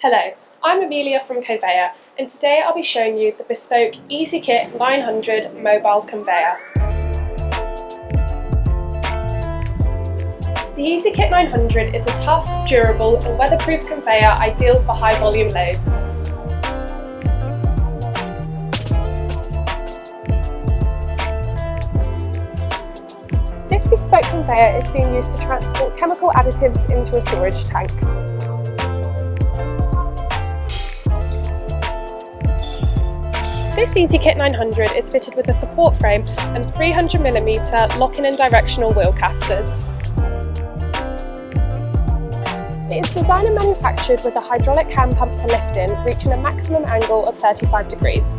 Hello, I'm Amelia from Coveya, and today I'll be showing you the Bespoke Easikit 900 mobile conveyor. The Easikit 900 is a tough, durable and weatherproof conveyor ideal for high volume loads. This bespoke conveyor is being used to transport chemical additives into a storage tank. This Easikit 900 is fitted with a support frame and 300mm lock-in and directional wheel casters. It is designed and manufactured with a hydraulic hand pump for lifting, reaching a maximum angle of 35 degrees.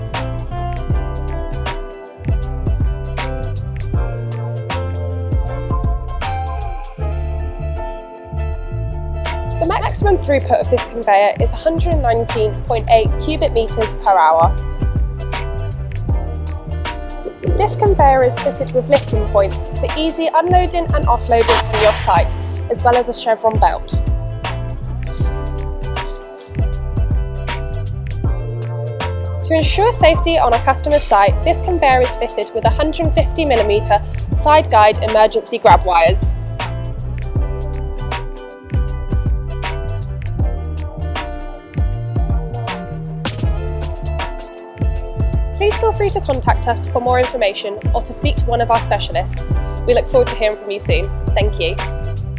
The maximum throughput of this conveyor is 119.8 cubic metres per hour. This conveyor is fitted with lifting points for easy unloading and offloading from your site, as well as a chevron belt. To ensure safety on a customer's site, this conveyor is fitted with 150mm side guide emergency grab wires. Please feel free to contact us for more information or to speak to one of our specialists. We look forward to hearing from you soon. Thank you.